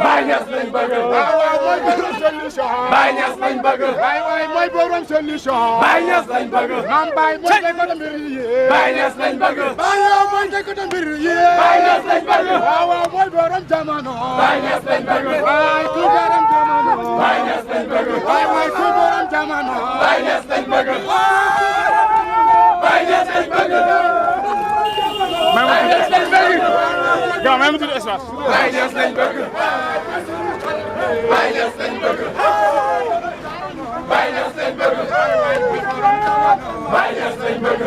Baay Ñas lañ bëgg. waaw mooy borom solution. Baay Ñas lañ bëgg. waay mooy borom solution. Baay Ñas lañ bëgg. maam Baay mooy déggoo mbir yi. Baay Ñas lañ bëgg. Baay yow mooy déggoo mbir yi. Baay Ñas lañ bëgg. waaw mooy borom jamono. Baay Ñas lañ bëgg. waay ku borom jamono. Baay Ñas lañ bëgg. waay ku borom jamono. Baay Ñas lañ bëgg. Baay Ñas lañ bëgg. Baay Ñas lañ bëgg. gaaw may ma tudd espace. Baay Ñas lañ bëgg. Baay Ñas lañ bëgg. Baay Ñas lañ bëgg. Baay Ñas lañ bëgg.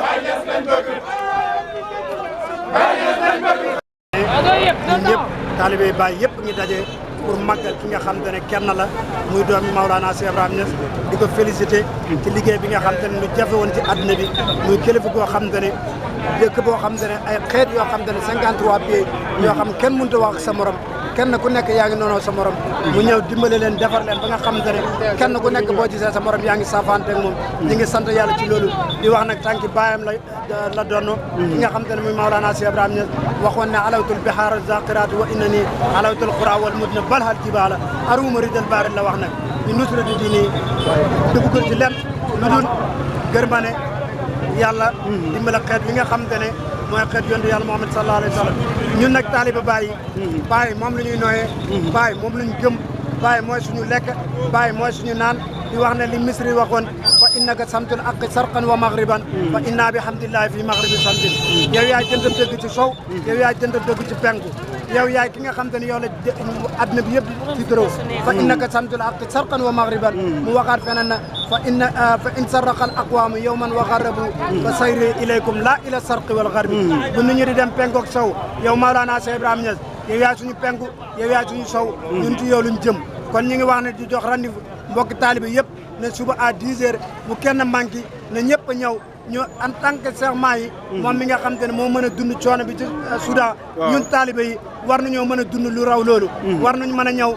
Baay Ñas lañ bëgg. Baay Ñas lañ bëgg. ñun ñëpp taalibe Baay yëpp ñu daje pour màggal ki nga xam te ne kenn la muy doomi Maolana Cheikh Ibrahima Niass di ko félicité ci liggéey bi nga xam te ne lu jafe woon ci àdduna bi muy kilifa goo xam te ne dëkk boo xam te ne ay xeet yoo xam te ne 53 pays yoo xam kenn mënut a wax ak sa morom kenn ku nekk yaa ngi noonoo sa morom mu ñëw dimbale leen defar leen ba nga xam te ne kenn ku nekk boo gisee sa morom yaa ngi safante ak moom ñi ngi sant yàlla ci loolu di wax nag tànki baayam la doon ki nga xam te ne muy Maolana Cheikh Ibrahima Niass waxoon ne alawtul bihaar zaqiraat wa inna nii alawtul qura wal mudna balhal jibaala aruma ridal baari la wax nag ñu nusrati diini duggal ci lenn lu dul gërmane yàlla dimbale xeet bi nga xam te ne mooy xeet yonent yàlla Muhammad sallallahu alayhi wa sallam ñun nag taaliba Baay moom la ñuy nooyee Baay moom la ñu gëm Baay mooy suñu lekk Baay mooy suñu naan di wax ne li Misri waxoon fa innaka samtul aqi sarqan wa maghriban fa inna bi hamdillahi fi maghribi samtin yow yaay jëndam dëgg ci sow yow yaay jëndam dëgg ci penku yow yaay ki nga xam te ne yow la adduna bi yëpp ci dërëw fa innaka samtul aqi sarqan wa maghriban mu waxaat feneen na fa in sarraqa al aqwaamu yawman wa gharrabu fa sayri ilaykum la ila sarqi wal gharbi bu nit ñi di dem penku ak sow yow Maolana Cheikh Ibrahima Niass yow yaay suñu penku yow yaay suñu sow ñun ci yow luñ jëm kon ñi ngi wax ne di jox rendez-vous mbokki taalibe yëpp ne suba à 10 heures bu kenn manqué ne ñëpp a ñëw ñu en tant que serment yi moom mi nga xam te ne moo mën a dund coono bi ci Soudan ñun taalibe yi war nañoo mën a dund lu raw loolu war nañu mën a ñëw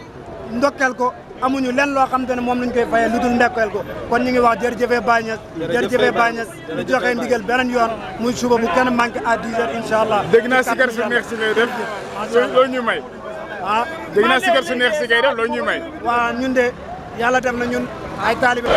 ndokkeel ko amuñu lenn loo xam te ne moom lañ koy fayee lu dul ndekkeel ko kon ñu ngi wax jërëjëfee Baay Ñas jërëjëfee Baay Ñas ñu joxe ndigal beneen yoon muy suba bu kenn manqué à 10 heures incha allah dégg naa sikar su neex si ngay def loo ñu may ah dégg naa sikar su neex si ngay def loo ñuy may waaw ñun de yàlla def na ñun ay taalibe